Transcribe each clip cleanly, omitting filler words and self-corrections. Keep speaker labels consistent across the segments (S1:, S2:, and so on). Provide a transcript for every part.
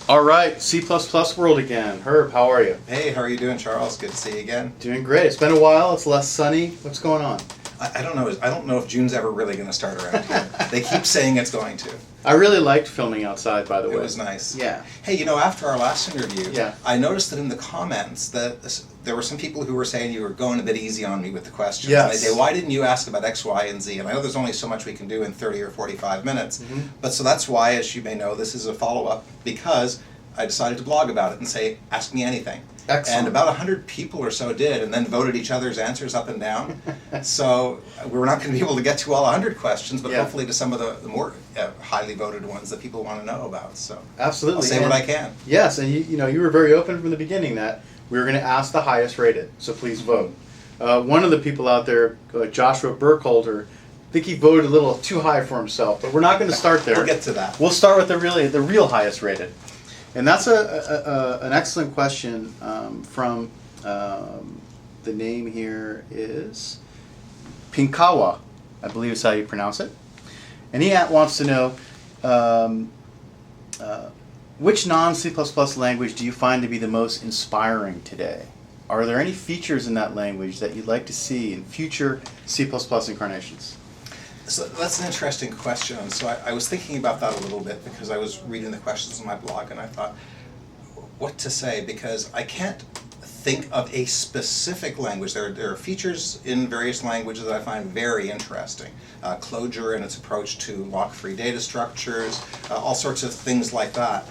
S1: All right, C++ world again. Herb, how are you?
S2: Hey, how are you doing, Charles? Good to see you again.
S1: Doing great. It's been a while. It's less sunny. What's going on?
S2: I don't know. I don't know if June's ever really going to start around here. They keep saying it's going to.
S1: I really liked filming outside, by the way.
S2: It was nice.
S1: Yeah.
S2: Hey, after our last interview,
S1: yeah.
S2: I noticed that in the comments that there were some people who were saying you were going a bit easy on me with the questions.
S1: Yes.
S2: And they say, why didn't you ask about X, Y, and Z? And I know there's only so much we can do in 30 or 45 minutes.
S1: Mm-hmm.
S2: But so that's why, as you may know, this is a follow-up because I decided to blog about it and say, ask me anything.
S1: Excellent.
S2: And about 100 people or so did, and then voted each other's answers up and down. So we're not going to be able to get to all 100 questions, but hopefully to some of the more highly voted ones that people want to know about. So
S1: absolutely,
S2: I'll say what I can.
S1: Yes, and you were very open from the beginning that we were going to ask the highest rated. So please vote. One of the people out there, Joshua Burkholder, I think he voted a little too high for himself, but we're not going to start there.
S2: We'll get to that.
S1: We'll start with the real highest rated. And that's an excellent question from the name here is Pinkawa, I believe is how you pronounce it. And he wants to know which non-C++ language do you find to be the most inspiring today? Are there any features in that language that you'd like to see in future C++ incarnations?
S2: So that's an interesting question. So I was thinking about that a little bit because I was reading the questions on my blog and I thought what to say because I can't think of a specific language. There are features in various languages that I find very interesting. Clojure and its approach to lock-free data structures, all sorts of things like that.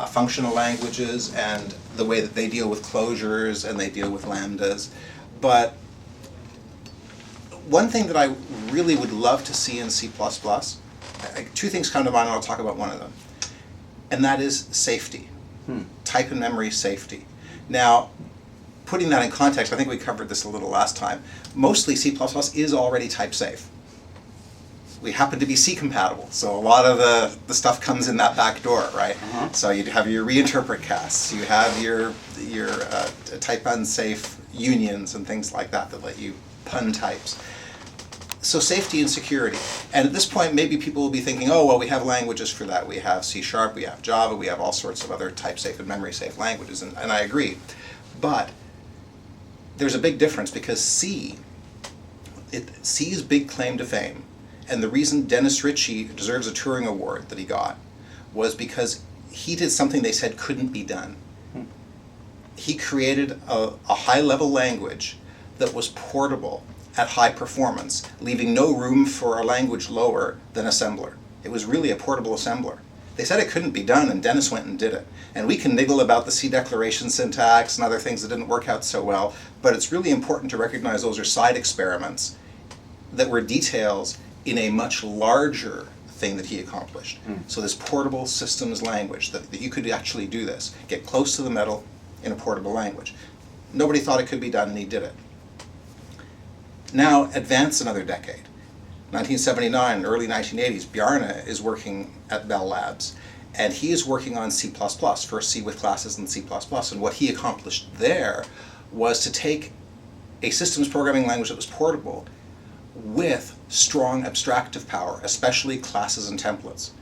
S2: Functional languages and the way that they deal with closures and they deal with lambdas. But one thing that I really would love to see in C++, two things come to mind and I'll talk about one of them, and that is safety, type and memory safety. Now, putting that in context, I think we covered this a little last time, mostly C++ is already type safe. We happen to be C compatible, so a lot of the stuff comes in that back door, right? Uh-huh. So you have your reinterpret casts, you have your type unsafe unions and things like that let you pun types. So safety and security. And at this point, maybe people will be thinking, oh, well, we have languages for that. We have C#, we have Java, we have all sorts of other type-safe and memory-safe languages, and I agree. But there's a big difference because C's big claim to fame, and the reason Dennis Ritchie deserves a Turing Award that he got was because he did something they said couldn't be done. He created a high-level language that was portable at high performance, leaving no room for a language lower than assembler. It was really a portable assembler. They said it couldn't be done, and Dennis went and did it. And we can niggle about the C declaration syntax and other things that didn't work out so well, but it's really important to recognize those are side experiments that were details in a much larger thing that he accomplished. So this portable systems language, that you could actually do this, get close to the metal in a portable language. Nobody thought it could be done, and he did it. Now, advance another decade. 1979, early 1980s, Bjarne is working at Bell Labs, and he is working on C++, first C with classes and C++, and what he accomplished there was to take a systems programming language that was portable with strong abstractive power, especially classes and templates.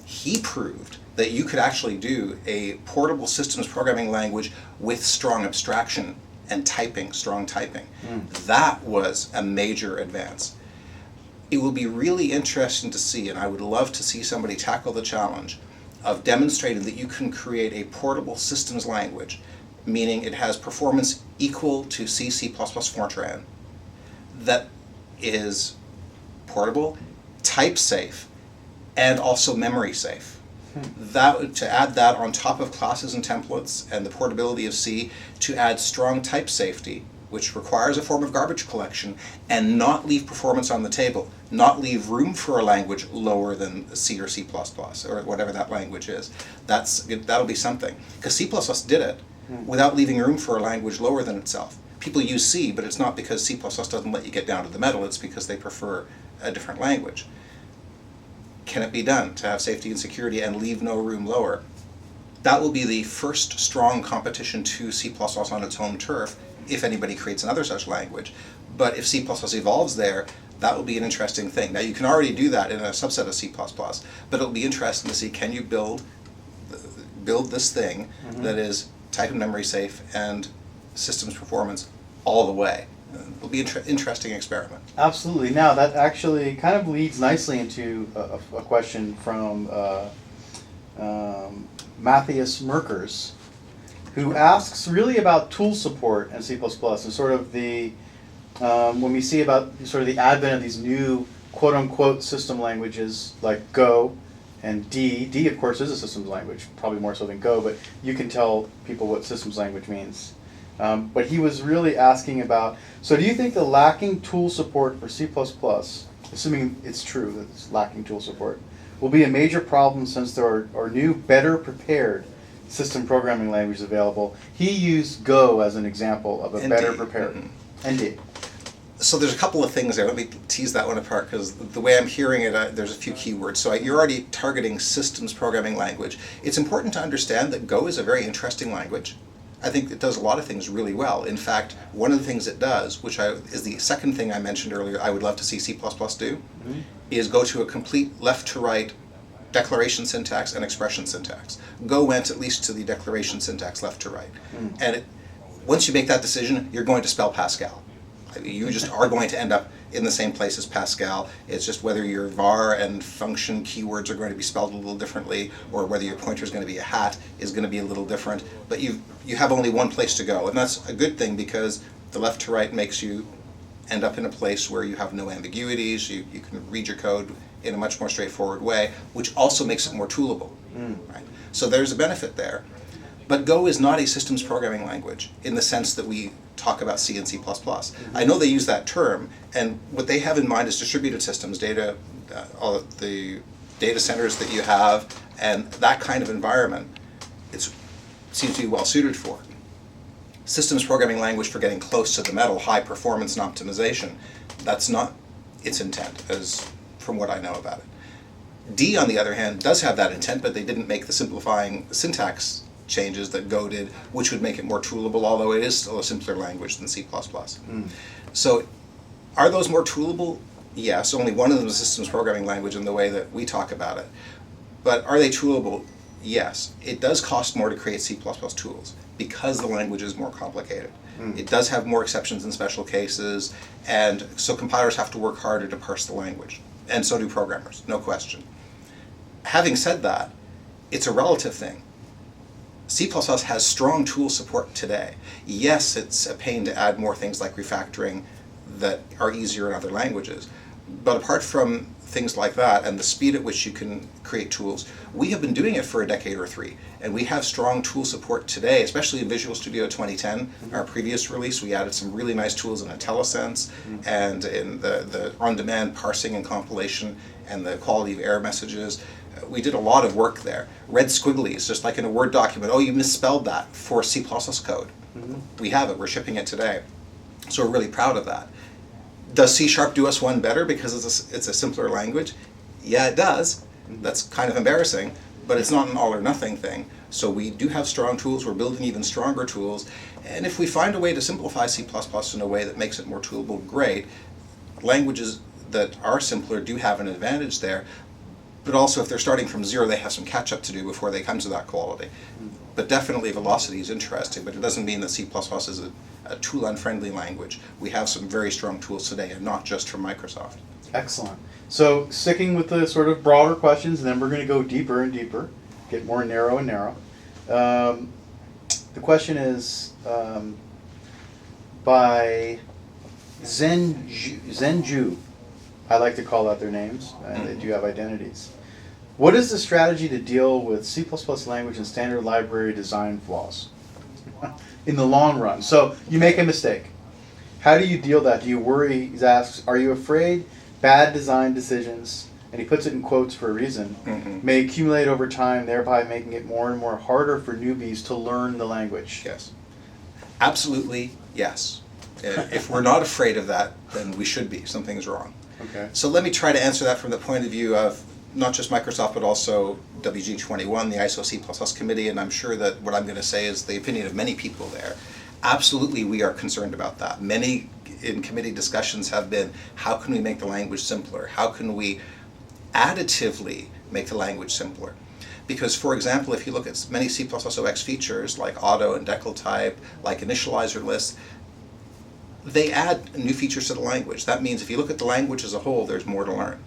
S2: He proved that you could actually do a portable systems programming language with strong abstraction and typing, strong typing. That was a major advance. It will be really interesting to see, and I would love to see somebody tackle the challenge of demonstrating that you can create a portable systems language, meaning it has performance equal to C, C++ Fortran, that is portable, type safe, and also memory safe. To add that on top of classes and templates and the portability of C, to add strong type safety, which requires a form of garbage collection, and not leave performance on the table, not leave room for a language lower than C or C++, or whatever that language is. That'll be something. Because C++ did it without leaving room for a language lower than itself. People use C, but it's not because C++ doesn't let you get down to the metal, it's because they prefer a different language. Can it be done to have safety and security and leave no room lower? That will be the first strong competition to C++ on its home turf, if anybody creates another such language. But if C++ evolves there, that will be an interesting thing. Now you can already do that in a subset of C++, but it'll be interesting to see, can you build build this thing that is type and memory safe and systems performance all the way. It'll be an interesting experiment.
S1: Absolutely. Now, that actually kind of leads nicely into a question from Matthias Merkers, who asks really about tool support in C++ and sort of the, when we see about sort of the advent of these new quote-unquote system languages like Go and D. D, of course, is a systems language, probably more so than Go, but you can tell people what systems language means. But he was really asking about, so do you think the lacking tool support for C++, assuming it's true that it's lacking tool support, will be a major problem since there are new, better prepared system programming languages available? He used Go as an example of a better prepared. And D.
S2: So there's a couple of things there. Let me tease that one apart, because the way I'm hearing it, there's a few keywords. So you're already targeting systems programming language. It's important to understand that Go is a very interesting language. I think it does a lot of things really well. In fact, one of the things it does, which is the second thing I mentioned earlier, I would love to see C++ do, is go to a complete left-to-right declaration syntax and expression syntax. Go went at least to the declaration syntax left to right. And once you make that decision, you're going to spell Pascal. I mean, you just are going to end up in the same place as Pascal. It's just whether your var and function keywords are going to be spelled a little differently, or whether your pointer is going to be a hat is going to be a little different. But you have only one place to go, and that's a good thing, because the left to right makes you end up in a place where you have no ambiguities. You can read your code in a much more straightforward way, which also makes it more toolable. Right? So there's a benefit there. But Go is not a systems programming language in the sense that we talk about C and C++. I know they use that term, and what they have in mind is distributed systems, all the data centers that you have, and that kind of environment. It seems to be well suited for. Systems programming language for getting close to the metal, high performance and optimization, that's not its intent, as from what I know about it. D, on the other hand, does have that intent, but they didn't make the simplifying syntax changes that Go did, which would make it more toolable, although it is still a simpler language than C++. So are those more toolable? Yes, only one of them is a systems programming language in the way that we talk about it. But are they toolable? Yes. It does cost more to create C++ tools because the language is more complicated. It does have more exceptions and special cases, and so compilers have to work harder to parse the language, and so do programmers, no question. Having said that, it's a relative thing. C++ has strong tool support today. Yes, it's a pain to add more things like refactoring that are easier in other languages, but apart from things like that and the speed at which you can create tools, we have been doing it for a decade or three, and we have strong tool support today, especially in Visual Studio 2010, our previous release. We added some really nice tools in IntelliSense and in the on-demand parsing and compilation and the quality of error messages. We did a lot of work there. Red squigglies, just like in a Word document, oh, you misspelled that, for C++ code. We have it, we're shipping it today. So we're really proud of that. Does C# do us one better because it's a simpler language? Yeah, it does. That's kind of embarrassing, but it's not an all or nothing thing. So we do have strong tools, we're building even stronger tools, and if we find a way to simplify C++ in a way that makes it more toolable, great. Languages that are simpler do have an advantage there, but also if they're starting from zero, they have some catch up to do before they come to that quality. But definitely velocity is interesting, but it doesn't mean that C++ is a tool-unfriendly language. We have some very strong tools today, and not just from Microsoft.
S1: Excellent. So sticking with the sort of broader questions, and then we're going to go deeper and deeper, get more narrow and narrow. The question is by Zenju. I like to call out their names, and they do have identities. What is the strategy to deal with C++ language and standard library design flaws in the long run? So you make a mistake. How do you deal with that? Do you worry? He asks, are you afraid bad design decisions, and he puts it in quotes for a reason, may accumulate over time, thereby making it more and more harder for newbies to learn the language?
S2: Yes. Absolutely, yes. If we're not afraid of that, then we should be. Something's wrong.
S1: Okay.
S2: So let me try to answer that from the point of view of not just Microsoft, but also WG21, the ISO C++ committee, and I'm sure that what I'm going to say is the opinion of many people there. Absolutely, we are concerned about that. Many in committee discussions have been, how can we make the language simpler? How can we additively make the language simpler? Because, for example, if you look at many C++ OX features like auto and decal type, like initializer lists, they add new features to the language. That means if you look at the language as a whole, there's more to learn.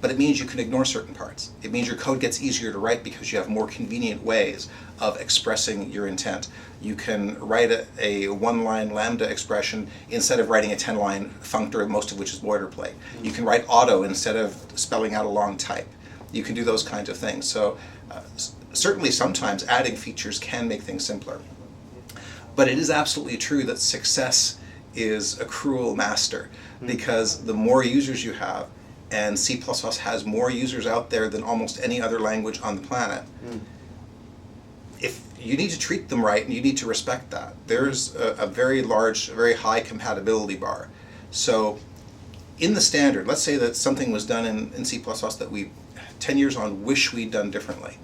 S2: But it means you can ignore certain parts. It means your code gets easier to write because you have more convenient ways of expressing your intent. You can write a one-line lambda expression instead of writing a 10-line functor, most of which is boilerplate. You can write auto instead of spelling out a long type. You can do those kinds of things. So certainly sometimes adding features can make things simpler. But it is absolutely true that success is a cruel master, because the more users you have, and C++ has more users out there than almost any other language on the planet, if you need to treat them right and you need to respect that. There's a very large, very high compatibility bar. So in the standard, let's say that something was done in C++ that we, 10 years on, wish we'd done differently.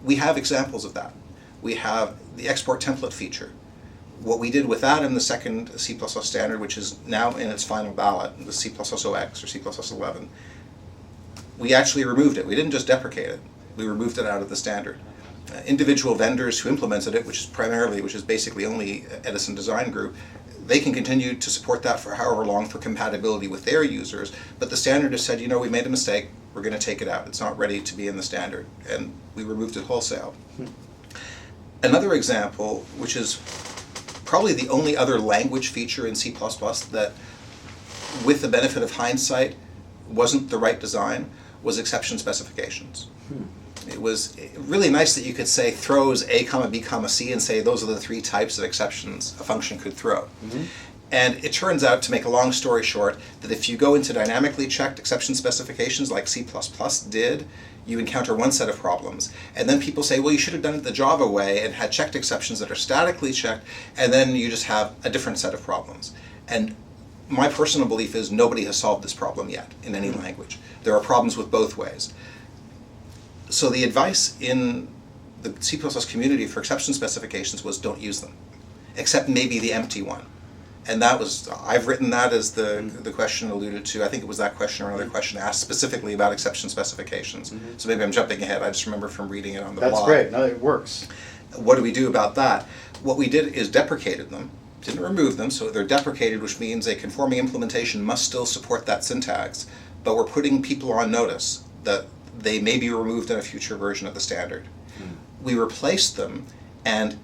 S2: We have examples of that. We have the export template feature. What we did with that in the second C++ standard, which is now in its final ballot, the C++ OX or C++ 11, we actually removed it. We didn't just deprecate it. We removed it out of the standard. Individual vendors who implemented it, which is basically only Edison Design Group, they can continue to support that for however long for compatibility with their users, but the standard has said, we made a mistake, we're going to take it out. It's not ready to be in the standard, and we removed it wholesale. Another example, which is probably the only other language feature in C++ that, with the benefit of hindsight, wasn't the right design, was exception specifications. It was really nice that you could say throws A, B, C, and say those are the three types of exceptions a function could throw. And it turns out, to make a long story short, that if you go into dynamically checked exception specifications like C++ did, you encounter one set of problems. And then people say, well, you should have done it the Java way and had checked exceptions that are statically checked, and then you just have a different set of problems. And my personal belief is nobody has solved this problem yet in any language. There are problems with both ways. So the advice in the C++ community for exception specifications was don't use them, except maybe the empty one. And that was, I've written that as the question alluded to. I think it was that question or another question asked specifically about exception specifications. So maybe I'm jumping ahead. I just remember from reading it on the blog.
S1: That's great. No, it works.
S2: What do we do about that? What we did is deprecated them. Didn't remove them, so they're deprecated, which means a conforming implementation must still support that syntax, but we're putting people on notice that they may be removed in a future version of the standard. We replaced them and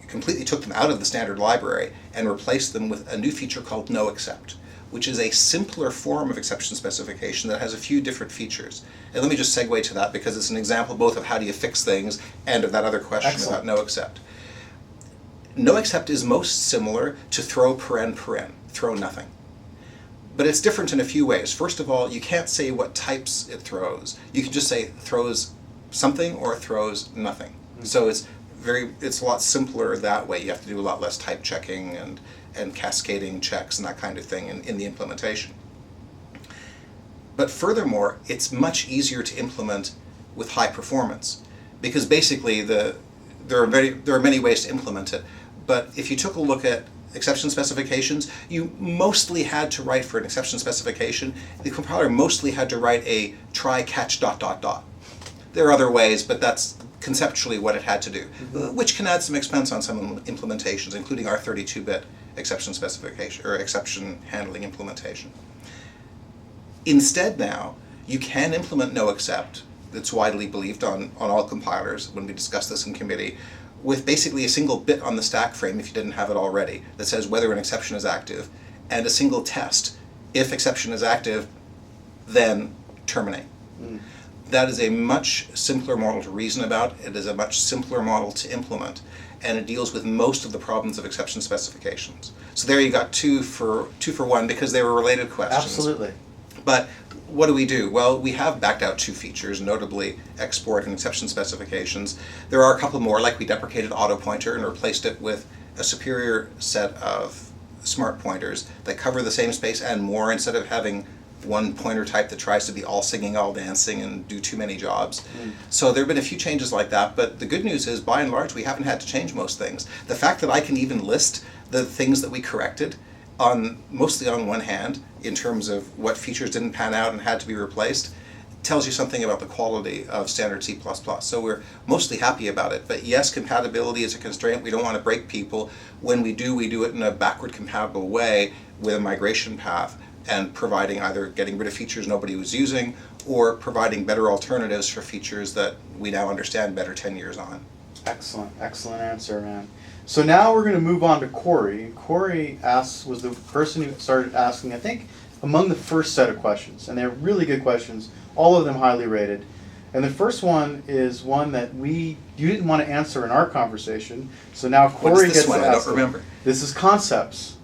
S2: completely took them out of the standard library and replaced them with a new feature called noExcept, which is a simpler form of exception specification that has a few different features. And let me just segue to that because it's an example both of how do you fix things and of that other question about noExcept. NoExcept is most similar to throw paren, throw nothing. But it's different in a few ways. First of all, you can't say what types it throws. You can just say throws something or throws nothing. So it's a lot simpler that way. You have to do a lot less type checking and cascading checks and that kind of thing in the implementation. But furthermore, it's much easier to implement with high performance because basically there are many ways to implement it. But if you took a look at exception specifications, you mostly had to write for an exception specification. The compiler mostly had to write a try catch ... There are other ways, but that's conceptually what it had to do, which can add some expense on some implementations, including our 32-bit exception specification or exception handling implementation. Instead now, you can implement noExcept, that's widely believed on all compilers when we discussed this in committee, with basically a single bit on the stack frame, if you didn't have it already, that says whether an exception is active, and a single test. If exception is active, then terminate. That is a much simpler model to reason about. It is a much simpler model to implement, and it deals with most of the problems of exception specifications. So there you got two for one because they were related questions.
S1: Absolutely.
S2: But what do we do? Well, we have backed out two features, notably export and exception specifications. There are a couple more, like we deprecated auto pointer and replaced it with a superior set of smart pointers that cover the same space and more, instead of having one pointer type that tries to be all singing, all dancing, and do too many jobs. So there have been a few changes like that, but the good news is, by and large, we haven't had to change most things. The fact that I can even list the things that we corrected, mostly on one hand, in terms of what features didn't pan out and had to be replaced, tells you something about the quality of standard C++. So we're mostly happy about it. But yes, compatibility is a constraint. We don't want to break people. When we do it in a backward compatible way with a migration path, and providing either getting rid of features nobody was using or providing better alternatives for features that we now understand better 10 years on.
S1: Excellent, excellent answer, man. So now we're going to move on to Corey. Corey was the person who started asking, I think, among the first set of questions. And they're really good questions, all of them highly rated. And the first one is one that you didn't want to answer in our conversation. So now Corey gets to ask.
S2: I don't remember.
S1: This is concepts.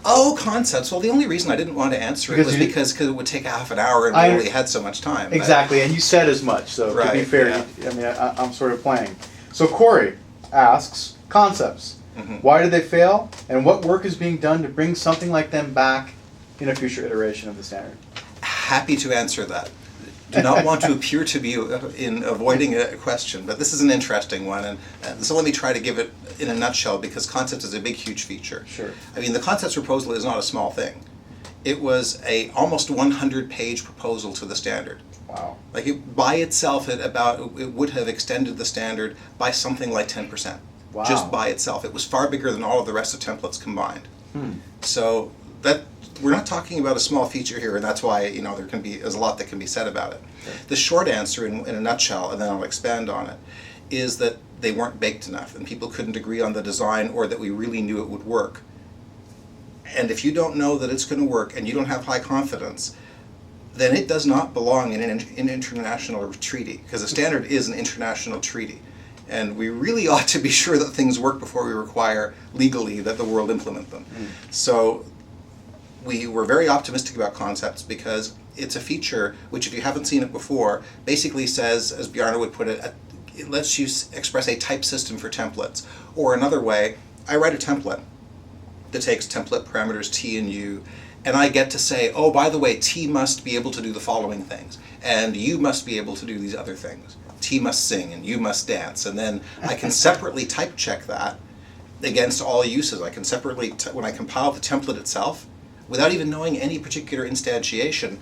S2: Oh, concepts. Well, the only reason I didn't want to answer it was because it would take a half an hour and we only had so much time.
S1: Exactly, and you said as much, so to be fair,
S2: yeah.
S1: I'm sort of playing. So Corey asks, concepts. Why did they fail, and what work is being done to bring something like them back in a future iteration of the standard?
S2: Happy to answer that. Do not want to appear to be in avoiding a question, but this is an interesting one, and so let me try to give it in a nutshell, because concepts is a big, huge feature.
S1: Sure.
S2: I mean, the concepts proposal is not a small thing. It was a almost 100-page proposal to the standard.
S1: Wow.
S2: Like by itself, it would have extended the standard by something like 10%.
S1: Wow.
S2: Just by itself. It was far bigger than all of the rest of templates combined. So we're not talking about a small feature here, and that's why there's a lot that can be said about it.
S1: Sure.
S2: The short answer, in a nutshell, and then I'll expand on it, is that they weren't baked enough, and people couldn't agree on the design, or that we really knew it would work. And if you don't know that it's going to work, and you don't have high confidence, then it does not belong in an international treaty, because a standard is an international treaty. And we really ought to be sure that things work before we require legally that the world implement them. So we were very optimistic about concepts, because it's a feature which, if you haven't seen it before, basically says, as Bjarne would put it, it lets you express a type system for templates. Or another way, I write a template that takes template parameters T and U, and I get to say, oh, by the way, T must be able to do the following things, and U must be able to do these other things. T must sing, and U must dance, and then I can separately type check that against all uses. I can separately, when I compile the template itself, without even knowing any particular instantiation,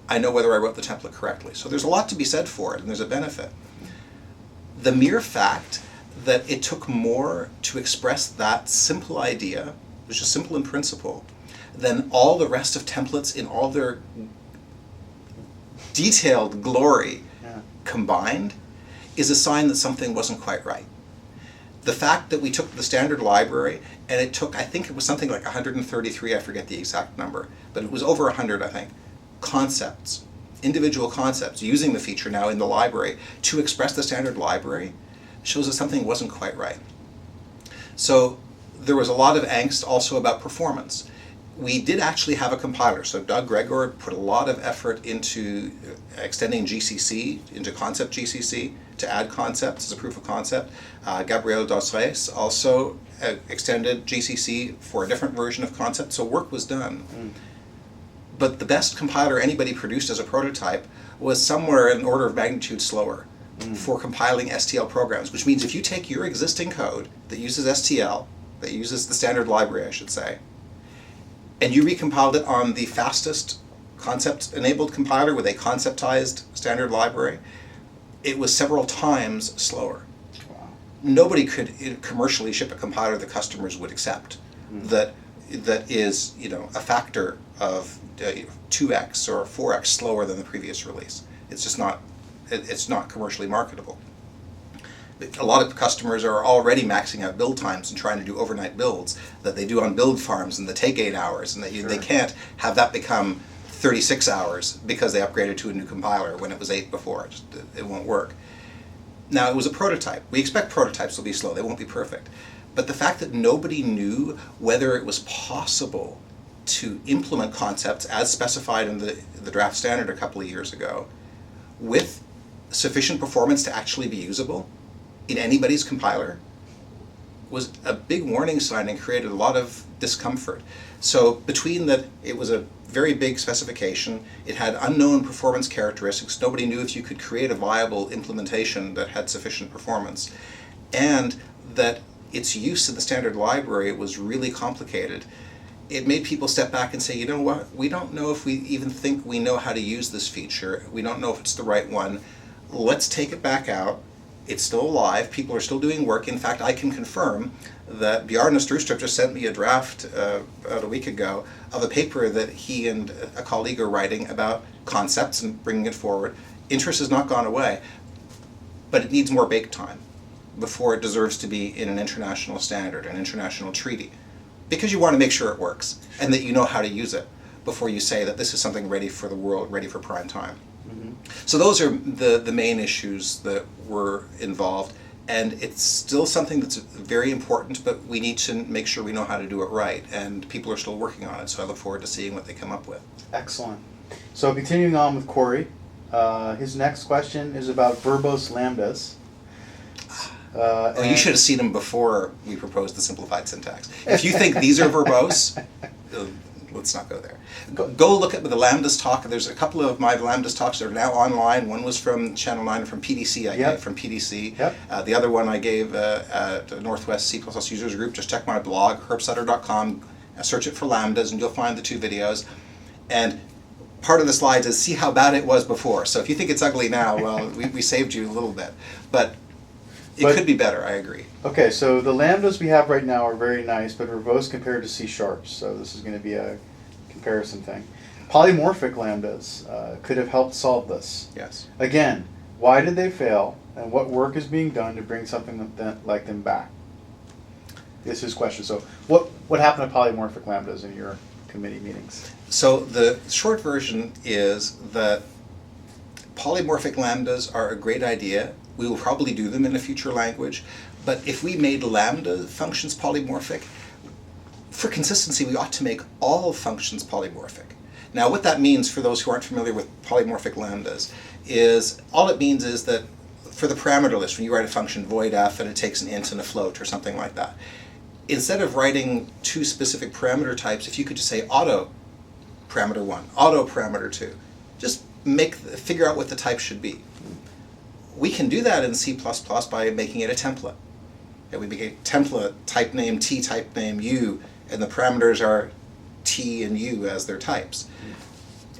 S2: I know whether I wrote the template correctly. So there's a lot to be said for it, and there's a benefit. The mere fact that it took more to express that simple idea, which is simple in principle, than all the rest of templates in all their detailed glory combined, is a sign that something wasn't quite right. The fact that we took the standard library, and it took, I think it was something like 133, I forget the exact number, but it was over 100, I think, concepts, individual concepts, using the feature now in the library to express the standard library, shows that something wasn't quite right. So there was a lot of angst also about performance. We did actually have a compiler, so Doug Gregor put a lot of effort into extending GCC, into concept GCC, to add concepts as a proof of concept. Gabriel Dosres also extended GCC for a different version of concept, so work was done. But the best compiler anybody produced as a prototype was somewhere an order of magnitude slower for compiling STL programs, which means if you take your existing code that uses STL, that uses the standard library, I should say, and you recompiled it on the fastest concept-enabled compiler with a conceptized standard library, it was several times slower.
S1: Wow.
S2: Nobody could commercially ship a compiler that customers would accept that is, a factor of 2x or 4x slower than the previous release. It's just not, it's not commercially marketable. A lot of customers are already maxing out build times and trying to do overnight builds that they do on build farms and that take 8 hours, and they can't have that become 36 hours because they upgraded to a new compiler when it was 8 before. It won't work. Now, it was a prototype. We expect prototypes will be slow. They won't be perfect. But the fact that nobody knew whether it was possible to implement concepts as specified in the draft standard a couple of years ago with sufficient performance to actually be usable in anybody's compiler was a big warning sign and created a lot of discomfort. So between that, it was a very big specification, it had unknown performance characteristics, nobody knew if you could create a viable implementation that had sufficient performance, and that its use in the standard library was really complicated. it made people step back and say, you know what, we don't know if we even think we know how to use this feature. We don't know if it's the right one. Let's take it back out. It's still alive. People are still doing work. In fact, I can confirm that Bjarne Strustrup just sent me a draft about a week ago of a paper that he and a colleague are writing about concepts and bringing it forward. Interest has not gone away, but it needs more bake time before it deserves to be in an international standard, an international treaty. Because you want to make sure it works and that you know how to use it before you say that this is something ready for the world, ready for prime time. Mm-hmm. So those are the main issues that were involved, and it's still something that's very important, but we need to make sure we know how to do it right, and people are still working on it, so I look forward to seeing what they come up with.
S1: Excellent. So continuing on with Corey, his next question is about verbose lambdas.
S2: You should have seen them before we proposed the simplified syntax. If you think these are verbose, let's not go there. Go look at the Lambdas talk. There's a couple of my Lambdas talks that are now online. One was from Channel 9 from PDC. I gave from PDC. Yep. The other one I gave at Northwest C++ Users Group. Just check my blog, HerbSutter.com. Search it for Lambdas, and you'll find the two videos. And part of the slides is see how bad it was before. So if you think it's ugly now, well, we saved you a little bit. But it could be better, I agree.
S1: Okay, so the lambdas we have right now are very nice, but verbose compared to C sharps. So this is going to be a comparison thing. Polymorphic lambdas could have helped solve this.
S2: Yes.
S1: Again, why did they fail, and what work is being done to bring something like them back? This is his question. So what happened to polymorphic lambdas in your committee meetings?
S2: So the short version is that polymorphic lambdas are a great idea. We will probably do them in a future language, but if we made lambda functions polymorphic, for consistency we ought to make all functions polymorphic. Now what that means for those who aren't familiar with polymorphic lambdas is, all it means is that for the parameter list, when you write a function void f and it takes an int and a float or something like that, instead of writing two specific parameter types, if you could just say auto parameter 1, auto parameter 2, just figure out what the type should be. We can do that in C++ by making it a template. And we make a template, type name T, type name U, and the parameters are T and U as their types.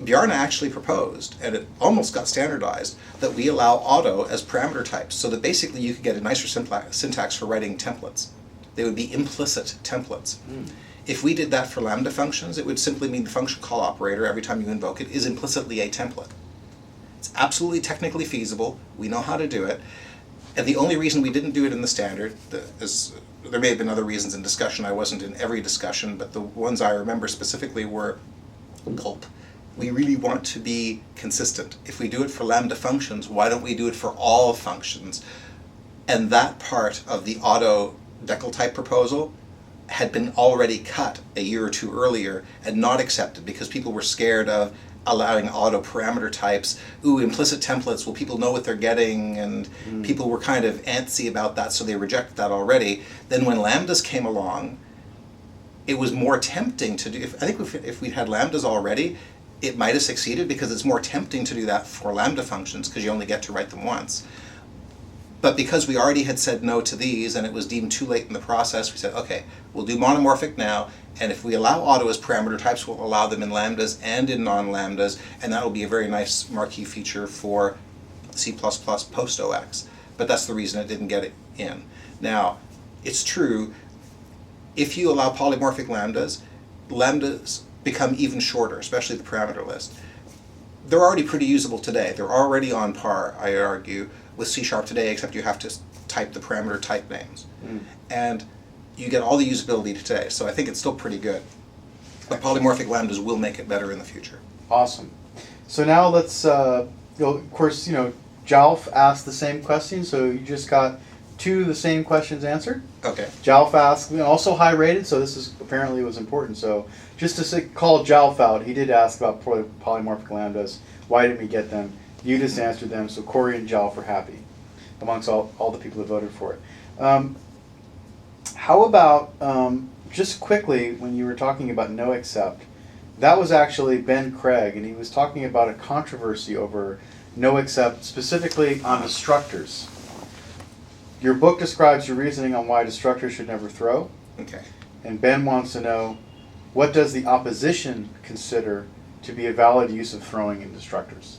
S2: Bjarne actually proposed, and it almost got standardized, that we allow auto as parameter types, so that basically you could get a nicer syntax for writing templates. They would be implicit templates. If we did that for lambda functions, it would simply mean the function call operator, every time you invoke it, is implicitly a template. It's absolutely technically feasible. We know how to do it. And the only reason we didn't do it in the standard is, there may have been other reasons in discussion. I wasn't in every discussion, but the ones I remember specifically were gulp. We really want to be consistent. If we do it for lambda functions, why don't we do it for all functions? And that part of the auto decal type proposal had been already cut a year or two earlier and not accepted because people were scared of allowing auto parameter types. Ooh, implicit templates, will people know what they're getting? And people were kind of antsy about that, so they rejected that already. Then when lambdas came along, it was more tempting to do. I think if we'd had lambdas already, it might have succeeded because it's more tempting to do that for lambda functions because you only get to write them once. But because we already had said no to these and it was deemed too late in the process, we said, okay, we'll do monomorphic now, and if we allow auto as parameter types, we'll allow them in lambdas and in non-lambdas, and that'll be a very nice marquee feature for C++ post-OX. But that's the reason it didn't get it in. Now, it's true, if you allow polymorphic lambdas, lambdas become even shorter, especially the parameter list. They're already pretty usable today. They're already on par, I argue, with C# today, except you have to type the parameter type names. And you get all the usability today, so I think it's still pretty good. But polymorphic lambdas will make it better in the future.
S1: Awesome. So now let's, of course, Jalf asked the same question, so you just got two of the same questions answered.
S2: Okay.
S1: Jalf asked, also high rated, so this is apparently was important. So just to call Jalf out, he did ask about polymorphic lambdas. Why didn't we get them? You just answered them, so Corey and Jalf are happy amongst all the people who voted for it. How about, just quickly, when you were talking about no accept, that was actually Ben Craig, and he was talking about a controversy over no accept, specifically on destructors. Your book describes your reasoning on why destructors should never throw.
S2: Okay.
S1: And Ben wants to know, what does the opposition consider to be a valid use of throwing in destructors?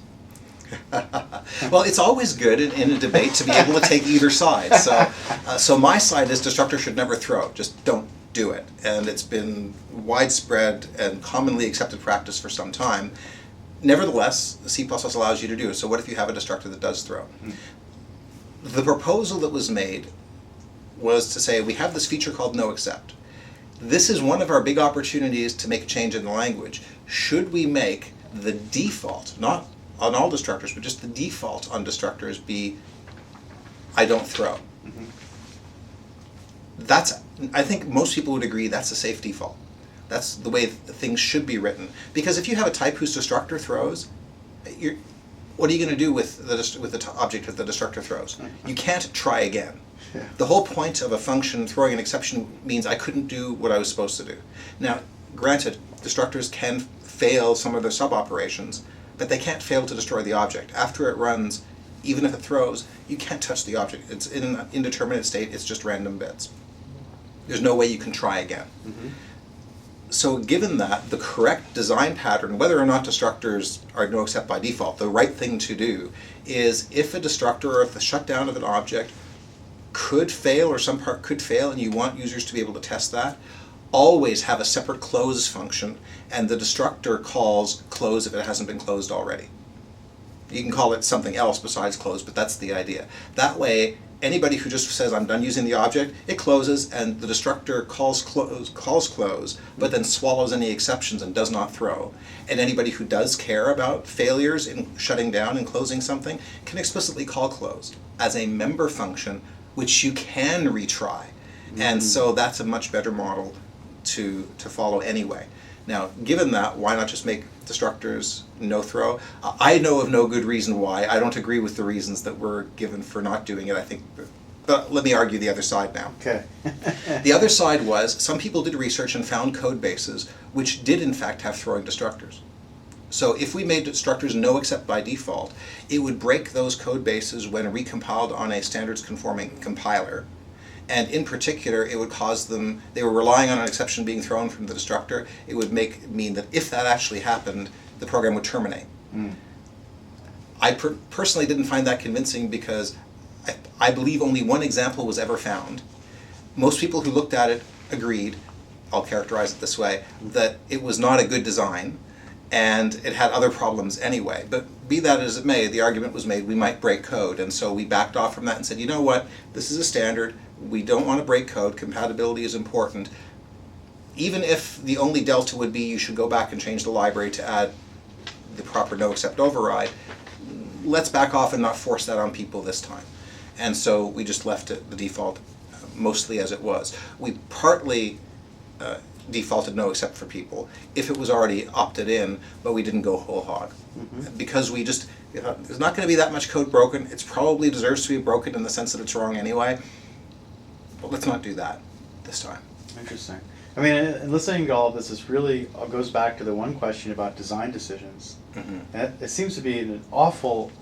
S2: Well, it's always good in a debate to be able to take either side. So my side is destructor should never throw. Just don't do it. And it's been widespread and commonly accepted practice for some time. Nevertheless, C++ allows you to do it. So what if you have a destructor that does throw? The proposal that was made was to say we have this feature called no except. This is one of our big opportunities to make a change in the language. Should we make the default, not on all destructors, but just the default on destructors be I don't throw? That's, I think most people would agree that's a safe default. That's the way things should be written. Because if you have a type whose destructor throws, what are you going to do with the object that the destructor throws? You can't try again.
S1: Yeah.
S2: The whole point of a function throwing an exception means I couldn't do what I was supposed to do. Now, granted, destructors can fail some of their sub-operations, but they can't fail to destroy the object. After it runs, even if it throws, you can't touch the object. It's in an indeterminate state, it's just random bits. There's no way you can try again. So given that, the correct design pattern, whether or not destructors are no except by default, the right thing to do is if a destructor or if the shutdown of an object could fail or some part could fail and you want users to be able to test that, always have a separate close function and the destructor calls close if it hasn't been closed already. You can call it something else besides close, but that's the idea. That way, anybody who just says I'm done using the object, it closes and the destructor calls close, but then swallows any exceptions and does not throw. And anybody who does care about failures in shutting down and closing something can explicitly call close as a member function which you can retry. And so that's a much better model to follow anyway. Now, given that, why not just make destructors no throw? I know of no good reason why. I don't agree with the reasons that were given for not doing it, I think. But let me argue the other side now.
S1: Okay.
S2: The other side was, some people did research and found code bases which did in fact have throwing destructors. So if we made destructors no except by default, it would break those code bases when recompiled on a standards conforming compiler. And in particular, it would cause them, they were relying on an exception being thrown from the destructor, it would mean that if that actually happened, the program would terminate. I personally didn't find that convincing because I believe only one example was ever found. Most people who looked at it agreed, I'll characterize it this way, that it was not a good design and it had other problems anyway. But be that as it may, the argument was made we might break code, and so we backed off from that and said, you know what, this is a standard, we don't want to break code, compatibility is important. Even if the only delta would be you should go back and change the library to add the proper no except override, let's back off and not force that on people this time. And so we just left it the default mostly as it was. We partly defaulted no except for people if it was already opted in, but we didn't go whole hog. Because we just, there's not going to be that much code broken. It's probably deserves to be broken in the sense that it's wrong anyway. But let's not do that this time.
S1: Interesting. I mean, in listening to all of this, this really goes back to the one question about design decisions. And it seems to be an awful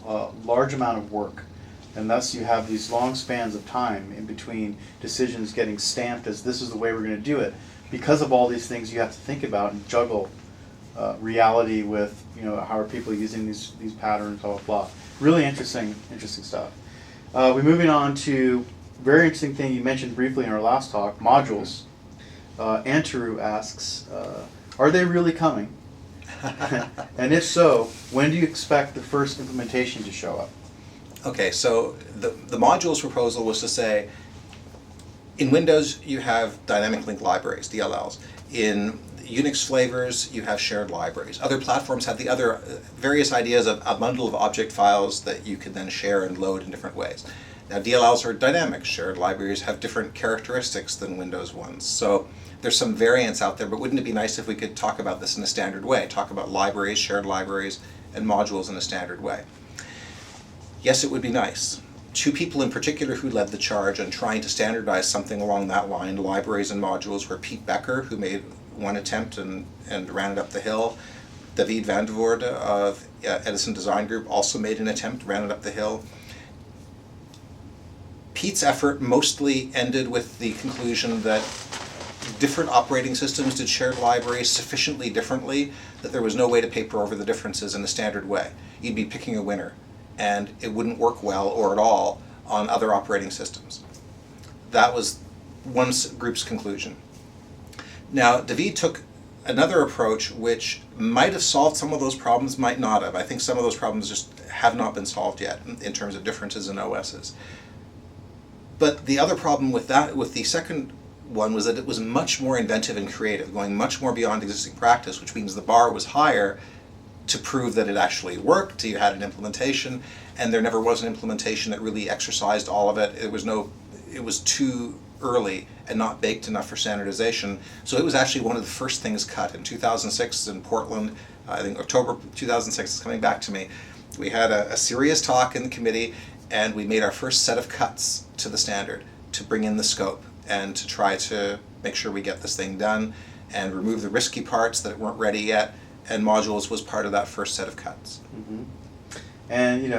S1: large amount of work, and thus you have these long spans of time in between decisions getting stamped as this is the way we're going to do it, because of all these things you have to think about and juggle reality with, you know, how are people using these patterns, blah, blah, blah. Really interesting stuff. We're moving on to a very interesting thing you mentioned briefly in our last talk, modules. Antaru asks, are they really coming? And if so, when do you expect the first implementation to show up?
S2: Okay, so the modules proposal was to say, in Windows you have dynamic link libraries, DLLs. In Unix flavors you have shared libraries. Other platforms have the other various ideas of a bundle of object files that you can then share and load in different ways. Now DLLs are dynamic. Shared libraries have different characteristics than Windows ones. So there's some variance out there, but wouldn't it be nice if we could talk about this in a standard way? Talk about libraries, shared libraries, and modules in a standard way. Yes, it would be nice. Two people in particular who led the charge on trying to standardize something along that line, libraries and modules, were Pete Becker, who made one attempt and ran it up the hill. David van de Voorde of Edison Design Group also made an attempt, ran it up the hill. Pete's effort mostly ended with the conclusion that different operating systems did shared libraries sufficiently differently that there was no way to paper over the differences in a standard way. You'd be picking a winner, and it wouldn't work well or at all on other operating systems. That was one group's conclusion. Now, David took another approach which might have solved some of those problems, might not have. I think some of those problems just have not been solved yet in terms of differences in OSs. But the other problem with that, with the second one, was that it was much more inventive and creative, going much more beyond existing practice, which means the bar was higher to prove that it actually worked. You had an implementation, and there never was an implementation that really exercised all of it. It was too early and not baked enough for standardization. So it was actually one of the first things cut. In 2006 in Portland, I think October 2006 is coming back to me, we had a serious talk in the committee, and we made our first set of cuts to the standard to bring in the scope and to try to make sure we get this thing done and remove the risky parts that weren't ready yet, and modules was part of that first set of cuts.
S1: Mm-hmm. And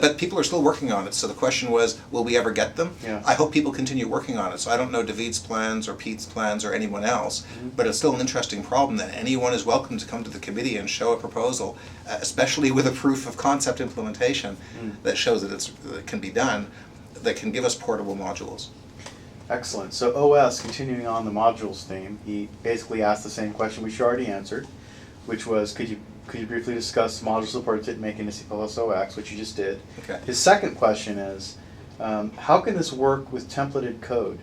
S2: but people are still working on it, so the question was, will we ever get them?
S1: Yeah.
S2: I hope people continue working on it. So I don't know David's plans or Pete's plans or anyone else, but it's still an interesting problem that anyone is welcome to come to the committee and show a proposal, especially with a proof of concept implementation that shows that it can be done, that can give us portable modules.
S1: Excellent. So OS, continuing on the modules theme, he basically asked the same question we already answered, which was, could you briefly discuss module support to make into C++ OX, which you just did.
S2: Okay.
S1: His second question is, how can this work with templated code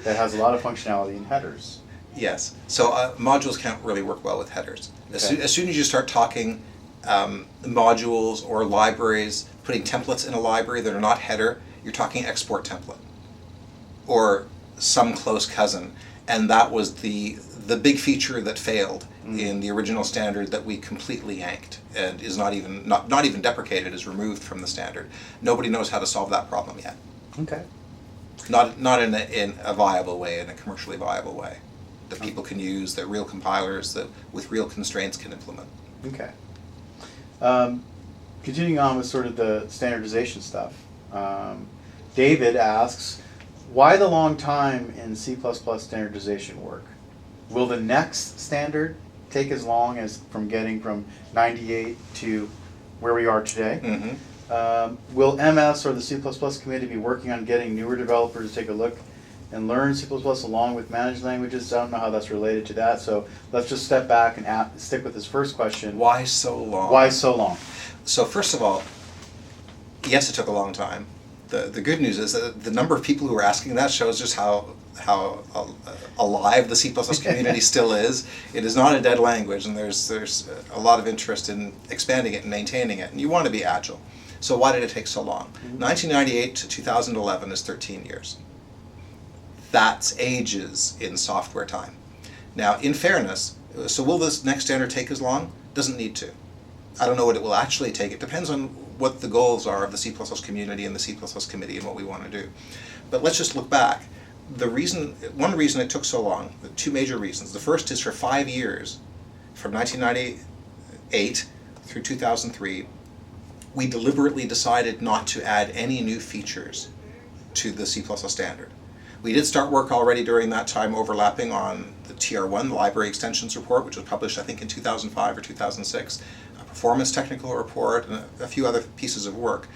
S1: that has a lot of functionality in headers?
S2: Yes. So modules can't really work well with headers.
S1: Okay.
S2: As soon as you start talking modules or libraries, putting templates in a library that are not header, you're talking export template or some close cousin. And that was the big feature that failed in the original standard that we completely yanked and is not even deprecated, is removed from the standard. Nobody knows how to solve that problem yet.
S1: Okay.
S2: Not in a viable way, in a commercially viable way that people can use, that real compilers that with real constraints can implement.
S1: Okay. Continuing on with sort of the standardization stuff, David asks, why the long time in C++ standardization work? Will the next standard take as long as from getting from 98 to where we are today?
S2: Mm-hmm.
S1: Will MS or the C++ committee be working on getting newer developers to take a look and learn C++ along with managed languages? I don't know how that's related to that, so let's just step back and stick with this first question.
S2: Why so long?
S1: Why so long?
S2: So first of all, yes, it took a long time. The good news is that the number of people who are asking that shows just how alive the C++ community still is. It is not a dead language, and there's a lot of interest in expanding it and maintaining it, and you want to be agile. So why did it take so long? 1998 to 2011 is 13 years. That's ages in software time. Now, in fairness, so will this next standard take as long? Doesn't need to. I don't know what it will actually take. It depends on what the goals are of the C++ community and the C++ committee and what we want to do. But let's just look back. One reason it took so long, two major reasons. The first is for 5 years, from 1998 through 2003, we deliberately decided not to add any new features to the C++ standard. We did start work already during that time overlapping on the TR1, the Library Extensions Report, which was published I think in 2005 or 2006, a performance technical report, and a few other pieces of work.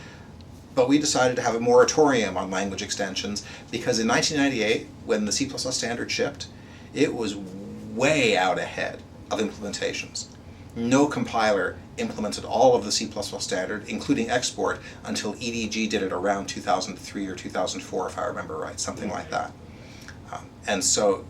S2: But we decided to have a moratorium on language extensions because in 1998, when the C++ standard shipped, it was way out ahead of implementations. No compiler implemented all of the C++ standard, including export, until EDG did it around 2003 or 2004, if I remember right, something like that. And so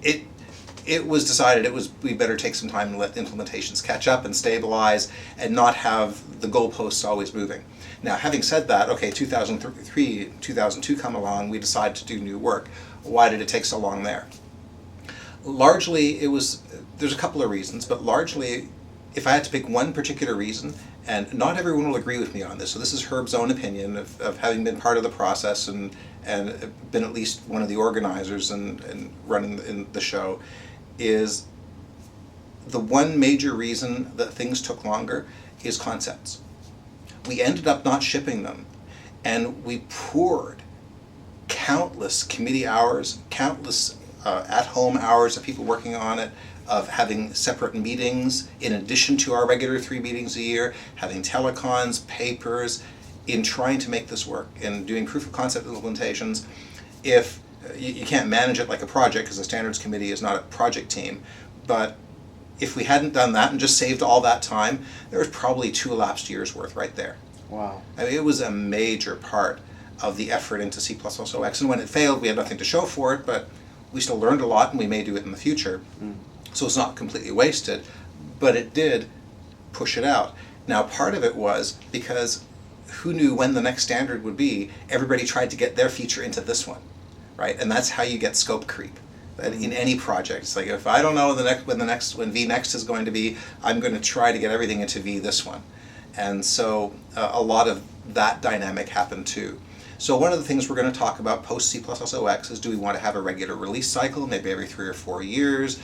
S2: it was decided we better take some time and let implementations catch up and stabilize and not have the goalposts always moving. Now, having said that, okay, 2003, 2002 come along, we decide to do new work. Why did it take so long there? Largely, there's a couple of reasons, but largely, if I had to pick one particular reason, and not everyone will agree with me on this, so this is Herb's own opinion of having been part of the process and been at least one of the organizers and running the show, is the one major reason that things took longer is concepts. We ended up not shipping them, and we poured countless committee hours, countless at-home hours of people working on it, of having separate meetings in addition to our regular 3 meetings a year, having telecons, papers, in trying to make this work and doing proof of concept implementations. If you can't manage it like a project, because the standards committee is not a project team, but if we hadn't done that and just saved all that time, there was probably 2 elapsed years worth right there.
S1: Wow.
S2: I mean, it was a major part of the effort into C++OX, and when it failed, we had nothing to show for it, but we still learned a lot, and we may do it in the future. So it's not completely wasted, but it did push it out. Now, part of it was because who knew when the next standard would be? Everybody tried to get their feature into this one, right? And that's how you get scope creep. In any project, it's like, if I don't know when V next is going to be, I'm going to try to get everything into V this one. And so a lot of that dynamic happened too. So one of the things we're going to talk about post C++OX is, do we want to have a regular release cycle, maybe every 3 or 4 years?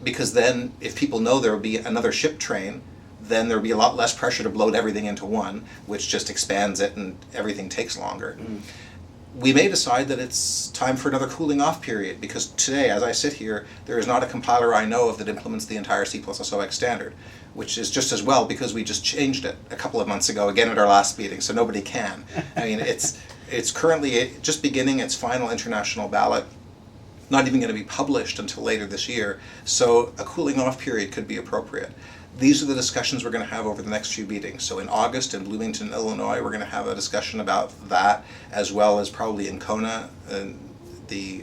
S2: Because then if people know there will be another ship train, then there will be a lot less pressure to load everything into one, which just expands it and everything takes longer. We may decide that it's time for another cooling off period, because today, as I sit here, there is not a compiler I know of that implements the entire C++OX standard, which is just as well because we just changed it a couple of months ago, again at our last meeting, so nobody can. I mean, it's currently just beginning its final international ballot, not even going to be published until later this year, so a cooling off period could be appropriate. These are the discussions we're going to have over the next few meetings. So in August in Bloomington, Illinois, we're going to have a discussion about that, as well as probably in Kona,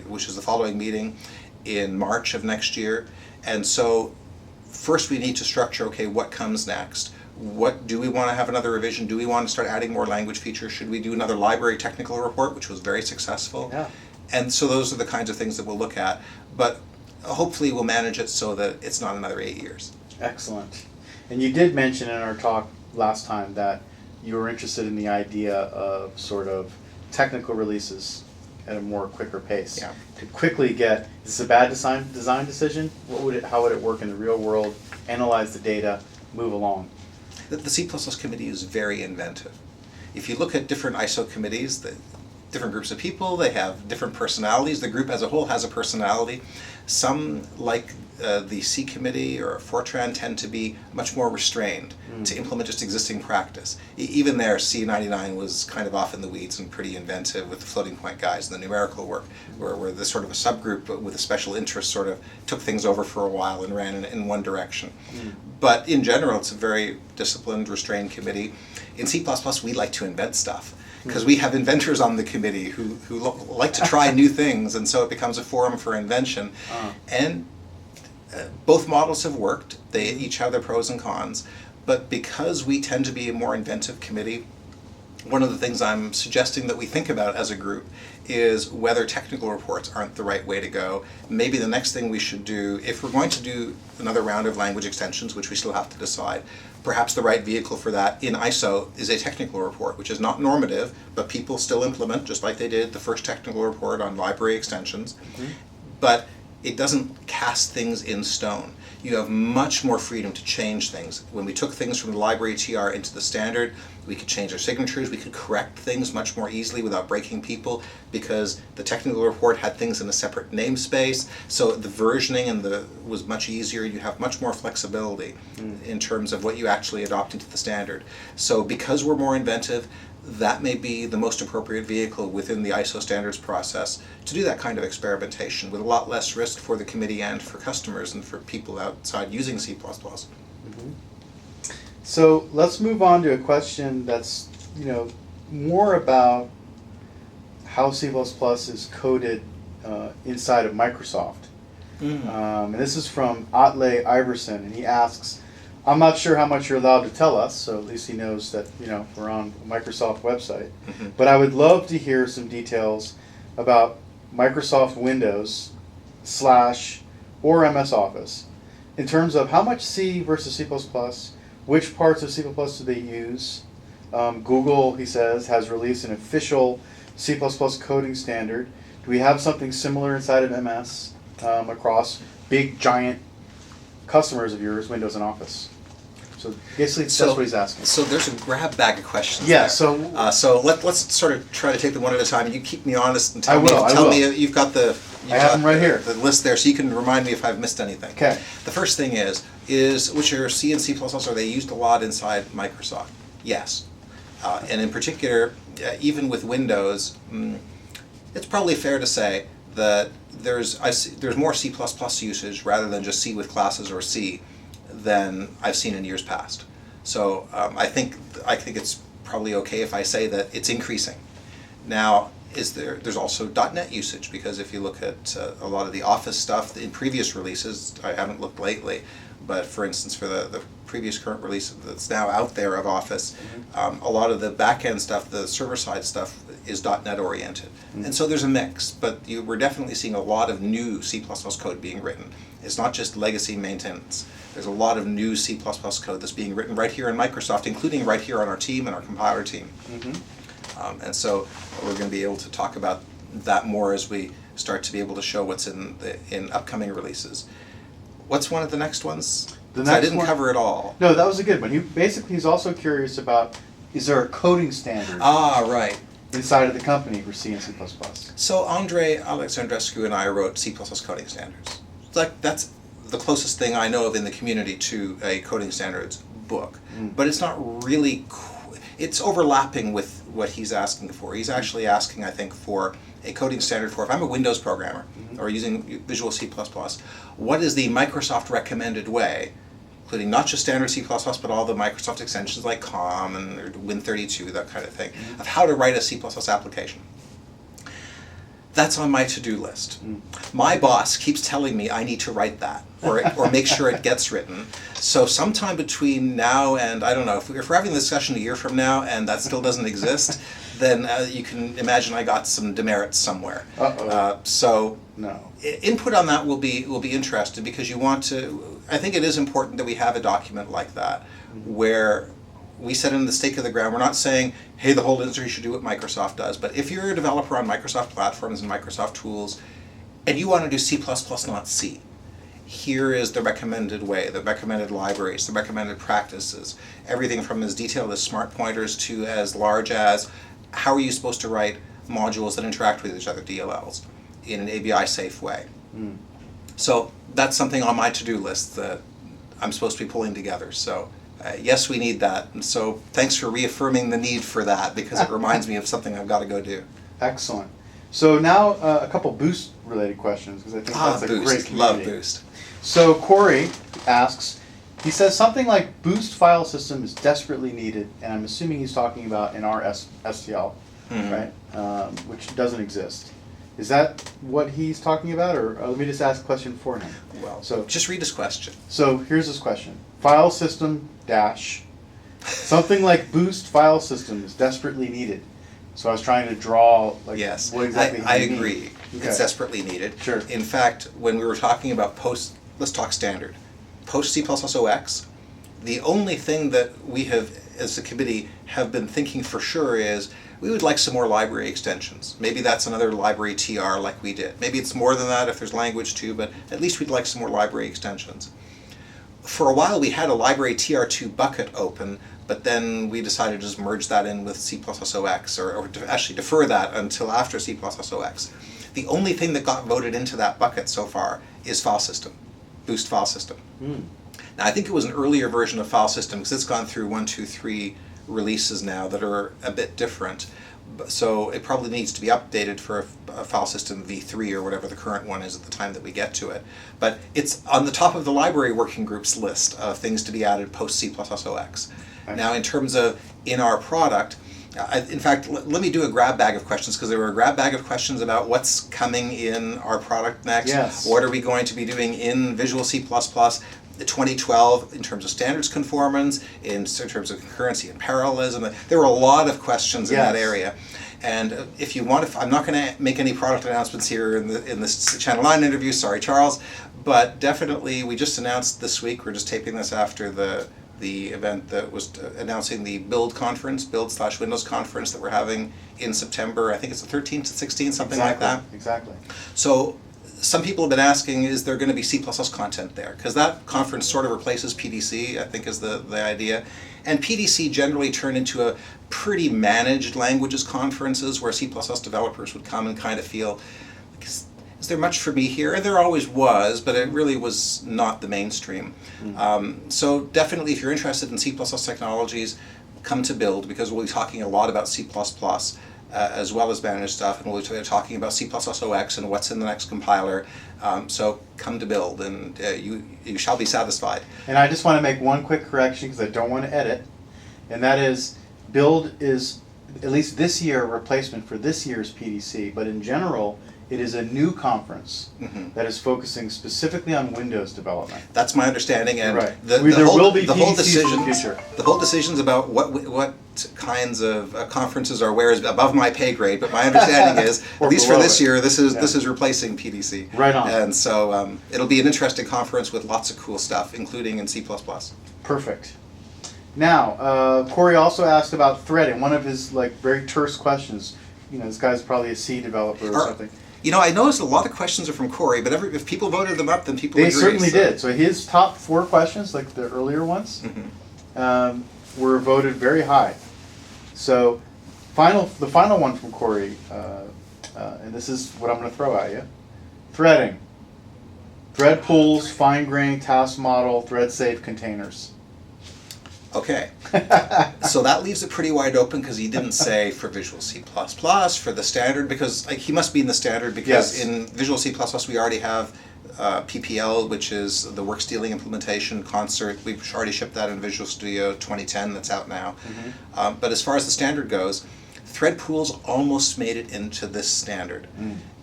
S2: which is the following meeting, in March of next year. And so first we need to structure, okay, what comes next? What do we want to have another revision? Do we want to start adding more language features? Should we do another library technical report, which was very successful?
S1: Yeah.
S2: And so those are the kinds of things that we'll look at. But hopefully we'll manage it so that it's not another 8 years.
S1: Excellent. And you did mention in our talk last time that you were interested in the idea of sort of technical releases at a more quicker pace.
S2: Yeah.
S1: To quickly get, is this a bad design decision? How would it work in the real world? Analyze the data, move along.
S2: The C++ committee is very inventive. If you look at different ISO committees, different groups of people, they have different personalities. The group as a whole has a personality. Some, like the C committee or Fortran, tend to be much more restrained to implement just existing practice. Even there, C99 was kind of off in the weeds and pretty inventive with the floating point guys and the numerical work, where this sort of a subgroup with a special interest sort of took things over for a while and ran in one direction. But in general, it's a very disciplined, restrained committee. In C++, we like to invent stuff, because we have inventors on the committee who like to try new things, and so it becomes a forum for invention. And both models have worked. They each have their pros and cons. But because we tend to be a more inventive committee, one of the things I'm suggesting that we think about as a group is whether technical reports aren't the right way to go. Maybe the next thing we should do, if we're going to do another round of language extensions, which we still have to decide, perhaps the right vehicle for that in ISO is a technical report, which is not normative, but people still implement, just like they did the first technical report on library extensions. But it doesn't cast things in stone. You have much more freedom to change things. When we took things from the library TR into the standard, we could change our signatures, we could correct things much more easily without breaking people, because the technical report had things in a separate namespace, so the versioning was much easier. You have much more flexibility in terms of what you actually adopt into the standard. So because we're more inventive, that may be the most appropriate vehicle within the ISO standards process to do that kind of experimentation with a lot less risk for the committee and for customers and for people outside using C++.
S1: So let's move on to a question that's, more about how C++ is coded inside of Microsoft. And this is from Atle Iverson, and he asks, I'm not sure how much you're allowed to tell us, so at least he knows that we're on a Microsoft website. But I would love to hear some details about Microsoft Windows / or MS Office in terms of how much C versus C++, which parts of C++ do they use. Google, he says, has released an official C++ coding standard. Do we have something similar inside of MS across big, giant customers of yours, Windows and Office? So basically, that's what he's asking.
S2: So there's a grab bag of questions.
S1: Yeah.
S2: There. So let's sort of try to take them one at a time. You keep me honest and tell me you've got the.
S1: I have them right here.
S2: The list there, so you can remind me if I've missed anything.
S1: Okay.
S2: The first thing is which are C and C++, are they used a lot inside Microsoft? Yes. And in particular, even with Windows, it's probably fair to say that there's more C++ usage rather than just C with classes or C than I've seen in years past. So I think it's probably okay if I say that it's increasing. Now, there's also .NET usage, because if you look at a lot of the Office stuff in previous releases, I haven't looked lately, but for instance for the previous current release that's now out there of Office, a lot of the back-end stuff, the server-side stuff, is .NET oriented. And so there's a mix, but we're definitely seeing a lot of new C++ code being written. It's not just legacy maintenance. There's a lot of new C++ code that's being written right here in Microsoft, including right here on our team and our compiler team. And so we're going to be able to talk about that more as we start to be able to show what's in upcoming releases. What's one of the next ones? I didn't cover it all.
S1: No, that was a good one. He's also curious about, is there a coding standard
S2: right.
S1: inside of the company for C and C++?
S2: So Andrei Alexandrescu and I wrote C++ coding standards. That's the closest thing I know of in the community to a coding standards book. But it's not really, it's overlapping with what he's asking for. He's actually asking, I think, for a coding standard for, if I'm a Windows programmer or using Visual C++, what is the Microsoft recommended way, including not just standard C++, but all the Microsoft extensions like COM and Win32, that kind of thing, of how to write a C++ application. That's on my to-do list. My boss keeps telling me I need to write that, or make sure it gets written. So sometime between now and, I don't know, if we're having this discussion a year from now and that still doesn't exist, then you can imagine I got some demerits somewhere. So
S1: no.
S2: Input on that will be interesting, because you want to, I think it is important that we have a document like that where we set in the stake of the ground. We're not saying, hey, the whole industry should do what Microsoft does, but if you're a developer on Microsoft platforms and Microsoft tools, and you want to do C++, not C, here is the recommended way, the recommended libraries, the recommended practices, everything from as detailed as smart pointers to as large as how are you supposed to write modules that interact with each other, DLLs, in an ABI-safe way. So that's something on my to-do list that I'm supposed to be pulling together. So yes, we need that. And so thanks for reaffirming the need for that, because it reminds me of something I've got to go do.
S1: Excellent. So now a couple Boost-related questions, because I think that's a great community.
S2: Love Boost.
S1: So Corey asks, he says something like Boost file system is desperately needed, and I'm assuming he's talking about in our STL, right? Which doesn't exist. Is that what he's talking about, or let me just ask a question for him?
S2: Well, so just read his question.
S1: So here's his question. File system dash, something like Boost file system is desperately needed. So I was trying to draw, like,
S2: yes,
S1: what exactly
S2: I agree. Okay. It's desperately needed.
S1: Sure.
S2: In fact, when we were talking about let's talk standard. Post C++ OX, the only thing that we have, as a committee, have been thinking for sure is we would like some more library extensions. Maybe that's another library TR like we did. Maybe it's more than that if there's language too, but at least we'd like some more library extensions. For a while we had a library TR2 bucket open, but then we decided to just merge that in with C++ OX, or to actually defer that until after C++ OX. The only thing that got voted into that bucket so far is file system, Boost file system. Now I think it was an earlier version of file system, because it's gone through 1, 2, 3 releases now that are a bit different. So it probably needs to be updated for a file system v3 or whatever the current one is at the time that we get to it. But it's on the top of the library working group's list of things to be added post C++ OX. Now in terms of in our product, in fact, let me do a grab bag of questions, because there were a grab bag of questions about what's coming in our product next.
S1: Yes.
S2: What are we going to be doing in Visual C++? 2012 in terms of standards conformance, in terms of concurrency and parallelism. There were a lot of questions in that area. And if you want to, I'm not going to make any product announcements here in this Channel 9 interview, sorry Charles, but definitely we just announced this week, we're just taping this after the event that was announcing the Build conference, Build/Windows conference that we're having in September. I think it's the 13th to 16th, something like that.
S1: Exactly.
S2: So some people have been asking, is there going to be C++ content there? Because that conference sort of replaces PDC, I think is the idea. And PDC generally turned into a pretty managed languages conferences where C++ developers would come and kind of feel, is there much for me here? And there always was, but it really was not the mainstream. So definitely if you're interested in C++ technologies, come to Build, because we'll be talking a lot about C++. As well as managed stuff, and we'll be talking about C++ OX and what's in the next compiler. So come to Build, and you shall be satisfied.
S1: And I just want to make one quick correction because I don't want to edit, and that is Build is, at least this year, a replacement for this year's PDC, but in general, it is a new conference that is focusing specifically on Windows development.
S2: That's my understanding, and
S1: right.
S2: the whole decisions about what kinds of conferences are where is above my pay grade. But my understanding is, at least for this year, this is replacing PDC.
S1: Right on.
S2: And so it'll be an interesting conference with lots of cool stuff, including in C++.
S1: Perfect. Now, Corey also asked about threading. One of his very terse questions. You know, this guy's probably a C developer or something.
S2: You know, I noticed a lot of questions are from Corey, but if people voted them up, then people
S1: They
S2: agree.
S1: certainly did. So his top 4 questions, like the earlier ones, were voted very high. So the final one from Corey, and this is what I'm going to throw at you. Threading. Thread pools, fine-grained task model, thread-safe containers.
S2: Okay, so that leaves it pretty wide open because he didn't say for Visual C++, for the standard, because he must be in the standard because in Visual C++ we already have PPL, which is the work stealing implementation, Concert. We've already shipped that in Visual Studio 2010, that's out now. But as far as the standard goes, thread pools almost made it into this standard,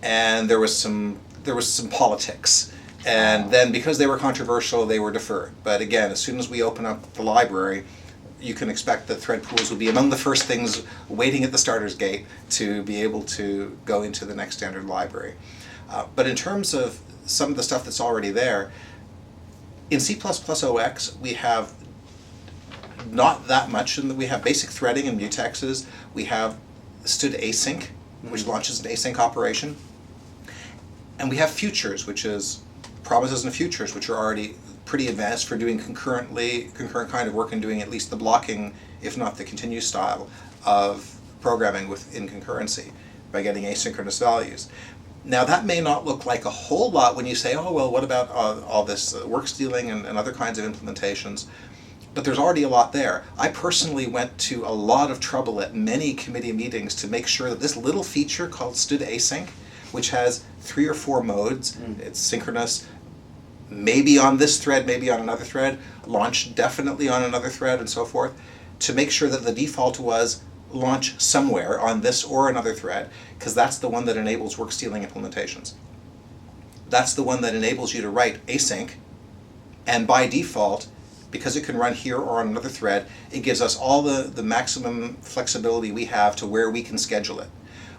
S2: and there was some politics. And then because they were controversial, they were deferred. But again, as soon as we open up the library, you can expect that thread pools will be among the first things waiting at the starter's gate to be able to go into the next standard library. But in terms of some of the stuff that's already there, in C++ OX we have not that much, and we have basic threading and mutexes. We have std async, which launches an async operation. And we have futures, which is promises and futures, which are already pretty advanced for doing concurrent kind of work and doing at least the blocking, if not the continuous style of programming within concurrency by getting asynchronous values. Now that may not look like a whole lot when you say, oh well, what about all this work stealing and other kinds of implementations? But there's already a lot there. I personally went to a lot of trouble at many committee meetings to make sure that this little feature called std async, which has 3 or 4 modes, it's synchronous, maybe on this thread, maybe on another thread, launch definitely on another thread, and so forth, to make sure that the default was launch somewhere on this or another thread, because that's the one that enables work stealing implementations. That's the one that enables you to write async, and by default, because it can run here or on another thread, it gives us all the maximum flexibility we have to where we can schedule it,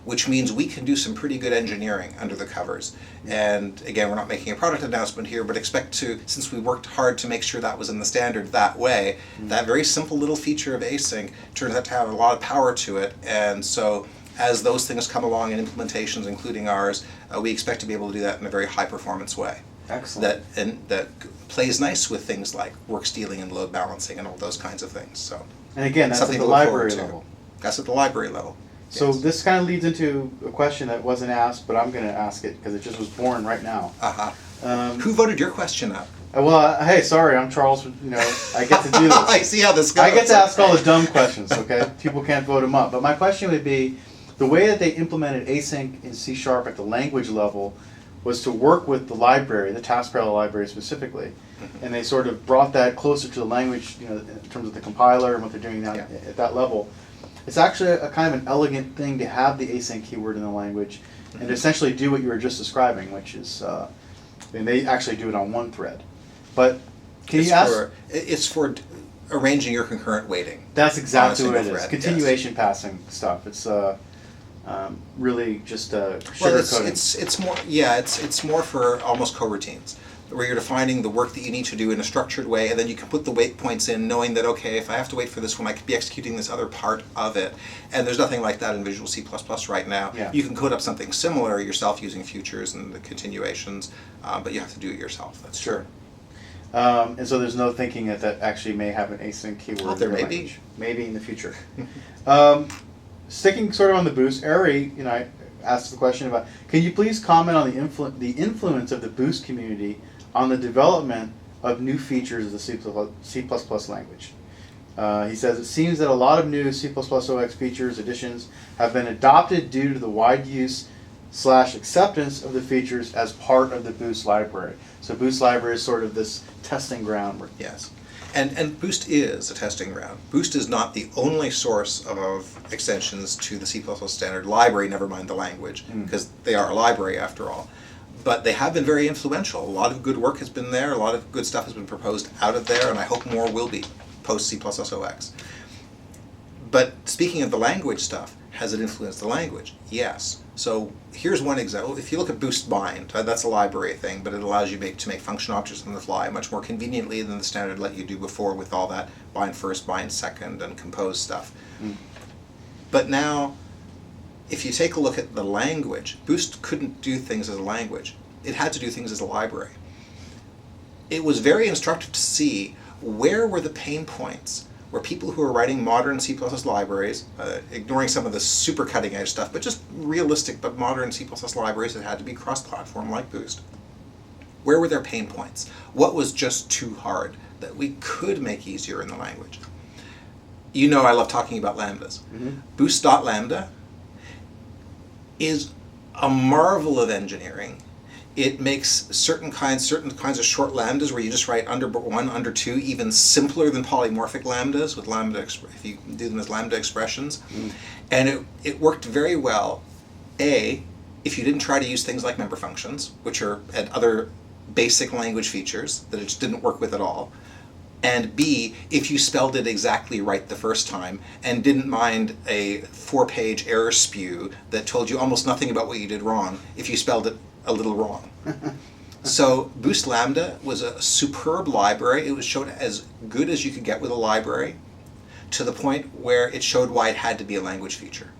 S2: which means we can do some pretty good engineering under the covers. And again, we're not making a product announcement here, but expect to, since we worked hard to make sure that was in the standard that way, that very simple little feature of async turns out to have a lot of power to it. And so as those things come along in implementations, including ours, we expect to be able to do that in a very high performance way.
S1: Excellent.
S2: That plays nice with things like work stealing and load balancing and all those kinds of things. So,
S1: and again, that's at
S2: something
S1: the
S2: to look
S1: library
S2: forward to.
S1: level.
S2: That's at the library level.
S1: So
S2: Yes.
S1: this kind of leads into a question that wasn't asked, but I'm going to ask it because it just was born right now.
S2: Who voted your question up?
S1: Well, hey, sorry, I'm Charles. You know, I get to do this.
S2: I see how this goes.
S1: I get to ask all the dumb questions. Okay, people can't vote them up. But my question would be, the way that they implemented async in C# at the language level was to work with the library, the task parallel library specifically, and they sort of brought that closer to the language, you know, in terms of the compiler and what they're doing now at that level. It's actually a kind of an elegant thing to have the async keyword in the language and essentially do what you were just describing, which is, and they actually do it on one thread. But can you ask?
S2: It's for arranging your concurrent waiting.
S1: That's exactly what it is.
S2: Thread,
S1: Continuation passing stuff. It's really just
S2: Well,
S1: sugar coating.
S2: it's more, yeah, it's more for almost coroutines. where you're defining the work that you need to do in a structured way, and then you can put the wait points in, knowing that, okay, if I have to wait for this one, I could be executing this other part of it. And there's nothing like that in Visual C++ right now.
S1: Yeah.
S2: You can code up something similar yourself using futures and the continuations, but you have to do it yourself. That's
S1: Sure. And so there's no thinking that actually may have an async keyword.
S2: Oh, there
S1: in your
S2: may be.
S1: language. Maybe in the future. Sticking sort of on the boost, Ari, I asked the question about, can you please comment on the influence of the Boost community on the development of new features of the C++ language? He says, it seems that a lot of new C++ OX features additions have been adopted due to the wide use / acceptance of the features as part of the Boost library. So Boost library is sort of this testing ground.
S2: Yes. And Boost is a testing ground. Boost is not the only source of extensions to the C++ standard library, never mind the language, because they are a library after all. But they have been very influential. A lot of good work has been there, a lot of good stuff has been proposed out of there, and I hope more will be post C++ OX. But speaking of the language stuff, has it influenced the language? Yes. So here's one example. If you look at Boost Bind, that's a library thing, but it allows you to make function objects on the fly much more conveniently than the standard let you do before with all that bind first, bind second, and compose stuff. But now, if you take a look at the language, Boost couldn't do things as a language. It had to do things as a library. It was very instructive to see where were the pain points where people who are writing modern C++ libraries, ignoring some of the super cutting edge stuff, but just realistic but modern C++ libraries that had to be cross-platform like Boost. Where were their pain points? What was just too hard that we could make easier in the language? You know I love talking about lambdas. Boost.lambda is a marvel of engineering. It makes certain kinds of short lambdas where you just write under 1, under 2, even simpler than polymorphic lambdas with lambda if you do them as lambda expressions. And it worked very well, A, if you didn't try to use things like member functions, which are other basic language features that it just didn't work with at all. And B, if you spelled it exactly right the first time and didn't mind a 4-page error spew that told you almost nothing about what you did wrong if you spelled it a little wrong. So Boost Lambda was a superb library. It was showed as good as you could get with a library, to the point where it showed why it had to be a language feature.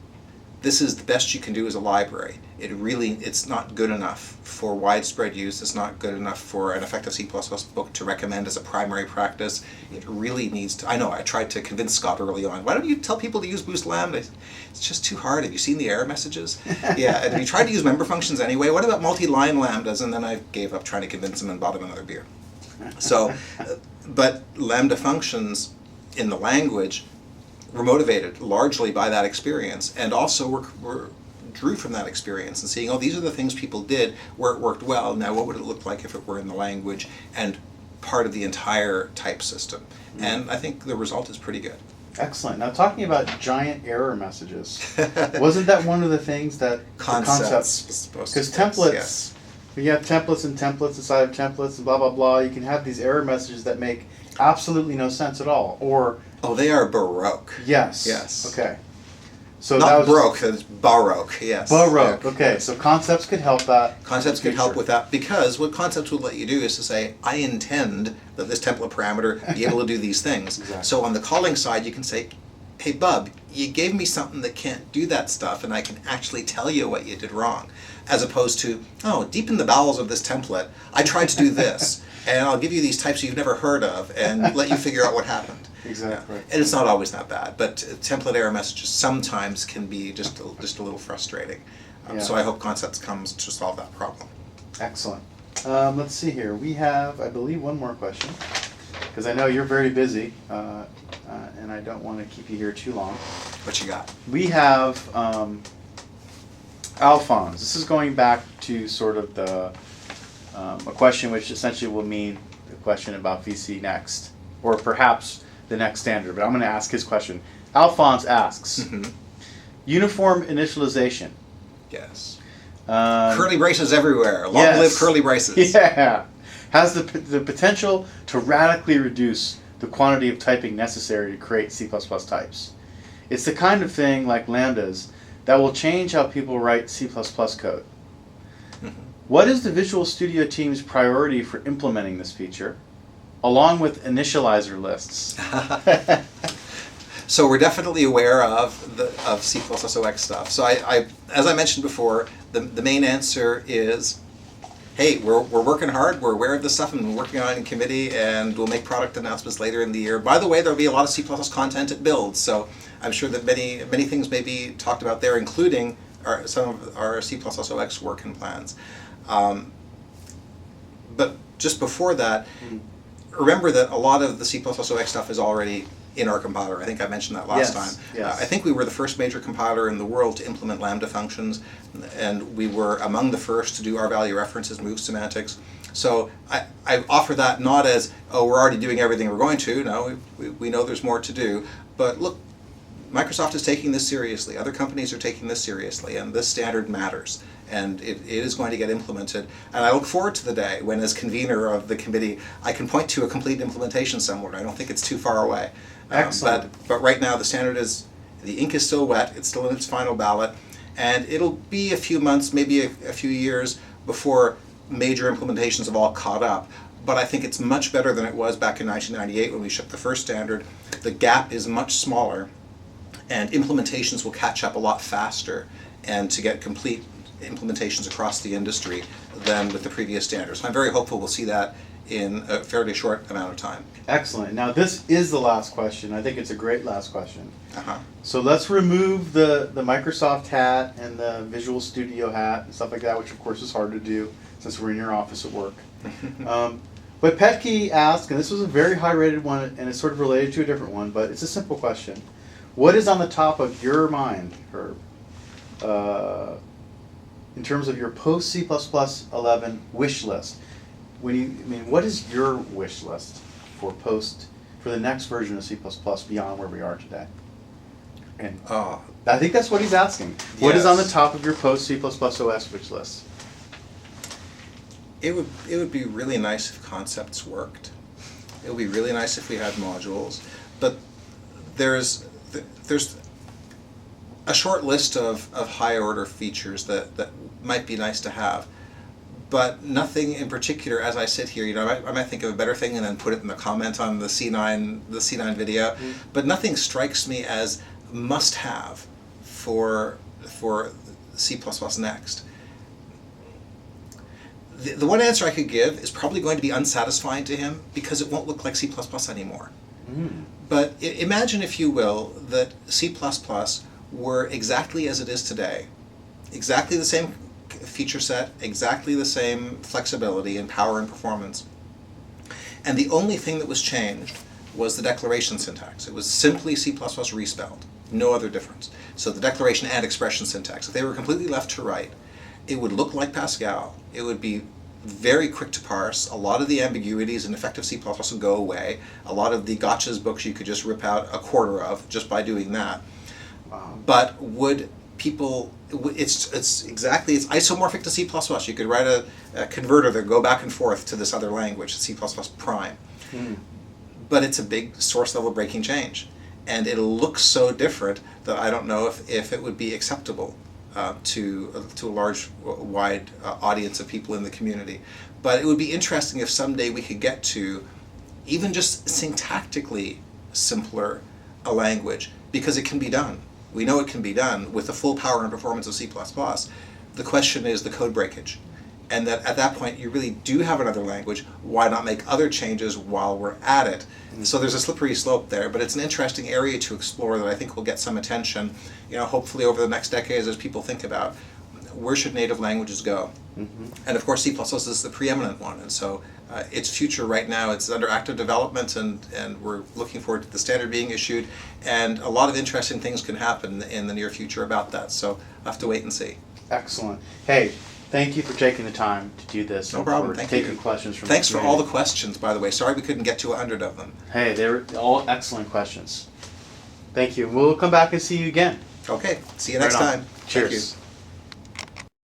S2: This is the best you can do as a library. It's not good enough for widespread use. It's not good enough for an effective C++ book to recommend as a primary practice. It really needs to. I know, I tried to convince Scott early on. Why don't you tell people to use Boost Lambda? It's just too hard. Have you seen the error messages? Yeah, and we tried to use member functions anyway. What about multi-line lambdas? And then I gave up trying to convince him and bought him another beer. So, but lambda functions in the language were motivated largely by that experience, and also were drew from that experience and seeing, oh, these are the things people did where it worked well. Now, what would it look like if it were in the language and part of the entire type system? And I think the result is pretty good.
S1: Excellent. Now, talking about giant error messages, wasn't that one of the things that
S2: concepts?
S1: Because templates, you have templates and templates inside of templates and blah blah blah. You can have these error messages that make absolutely no sense at all, or
S2: they are baroque.
S1: Yes. Okay. So
S2: not
S1: that was
S2: broke, it's baroque, yes.
S1: Baroque, okay. So concepts could help that.
S2: Concepts could help with that, because what concepts would let you do is to say, I intend that this template parameter be able to do these things.
S1: Exactly.
S2: So on the calling side, you can say, hey Bub, you gave me something that can't do that stuff, and I can actually tell you what you did wrong. As opposed to, deep in the bowels of this template, I tried to do this, and I'll give you these types you've never heard of, and let you figure out what happened.
S1: Exactly.
S2: And it's not always that bad, but template error messages sometimes can be just a little frustrating. So I hope Concepts comes to solve that problem.
S1: Excellent. Let's see here. We have, I believe, one more question, because I know you're very busy, and I don't want to keep you here too long.
S2: What you got?
S1: We have Alphonse. This is going back to sort of the a question which essentially will mean a question about VC Next, or perhaps the next standard, but I'm going to ask his question. Alphonse asks, uniform initialization.
S2: Yes. Curly braces everywhere. Long live curly braces.
S1: Yeah. Has the potential to radically reduce the quantity of typing necessary to create C++ types. It's the kind of thing, like lambdas, that will change how people write C++ code. What is the Visual Studio team's priority for implementing this feature, along with initializer lists?
S2: So we're definitely aware of C++ OX stuff. So as I mentioned before, the main answer is, hey, we're working hard, we're aware of this stuff, and we're working on it in committee, and we'll make product announcements later in the year. By the way, there'll be a lot of C++ content at Build, so I'm sure that many things may be talked about there, including some of our C++ OX work and plans. But just before that, remember that a lot of the C++ OX stuff is already in our compiler. I think I mentioned that last time.
S1: Yes.
S2: I think we were the first major compiler in the world to implement Lambda functions, and we were among the first to do R-value references, move semantics. So I offer that not as, oh, we're already doing everything we're going to. No, we know there's more to do. But look, Microsoft is taking this seriously. Other companies are taking this seriously, and this standard matters. And it is going to get implemented. And I look forward to the day when, as convener of the committee, I can point to a complete implementation somewhere. I don't think it's too far away.
S1: Excellent.
S2: But right now the standard is, the ink is still wet, it's still in its final ballot, and it'll be a few months, maybe a few years before major implementations have all caught up. But I think it's much better than it was back in 1998 when we shipped the first standard. The gap is much smaller, and implementations will catch up a lot faster, and to get complete implementations across the industry than with the previous standards. So I'm very hopeful we'll see that in a fairly short amount of time.
S1: Excellent. Now this is the last question. I think it's a great last question.
S2: Uh-huh.
S1: So let's remove the Microsoft hat and the Visual Studio hat and stuff like that, which of course is hard to do since we're in your office at work. But Petke asked, and this was a very high rated one, and it's sort of related to a different one, but it's a simple question. What is on the top of your mind, Herb, in terms of your post C++ 11 wish list? What is your wish list for the next version of C++ beyond where we are today? And I think that's what he's asking. What is on the top of your post C++ OS wish list?
S2: It would be really nice if concepts worked. It would be really nice if we had modules, but there's a short list of high order features that might be nice to have. But nothing in particular. As I sit here, I might think of a better thing and then put it in the comment on the C9 video. Mm-hmm. But nothing strikes me as must-have for C++ next. The one answer I could give is probably going to be unsatisfying to him because it won't look like C++ anymore. Mm. But imagine, if you will, that C++ were exactly as it is today, exactly the same feature set, exactly the same flexibility and power and performance. And the only thing that was changed was the declaration syntax. It was simply C++ respelled, no other difference. So the declaration and expression syntax, if they were completely left to right, it would look like Pascal. It would be very quick to parse. A lot of the ambiguities in effective C++ would go away. A lot of the gotchas books you could just rip out a quarter of just by doing that. But would people, it's isomorphic to C++. You could write a converter that go back and forth to this other language, C++ prime. Mm. But it's a big source level breaking change. And it'll look so different that I don't know if it would be acceptable to a large, wide audience of people in the community. But it would be interesting if someday we could get to even just syntactically simpler a language, because it can be done. We know it can be done with the full power and performance of C++. The question is the code breakage. And that at that point you really do have another language. Why not make other changes while we're at it? Mm-hmm. So there's a slippery slope there, but it's an interesting area to explore that I think will get some attention, hopefully over the next decades as people think about where should native languages go. Mm-hmm. And of course C++ is the preeminent one, and so its future right now, it's under active development, and we're looking forward to the standard being issued, and a lot of interesting things can happen in the near future about that, so I'll have to wait and see.
S1: Excellent. Hey, thank you for taking the time to do this.
S2: No problem.
S1: Thank you. Taking questions from
S2: Thanks for all the questions, by the way. Sorry we couldn't get to 100 of them.
S1: Hey, they were all excellent questions. Thank you. We'll come back and see you again.
S2: Okay. See you next time.
S1: Cheers.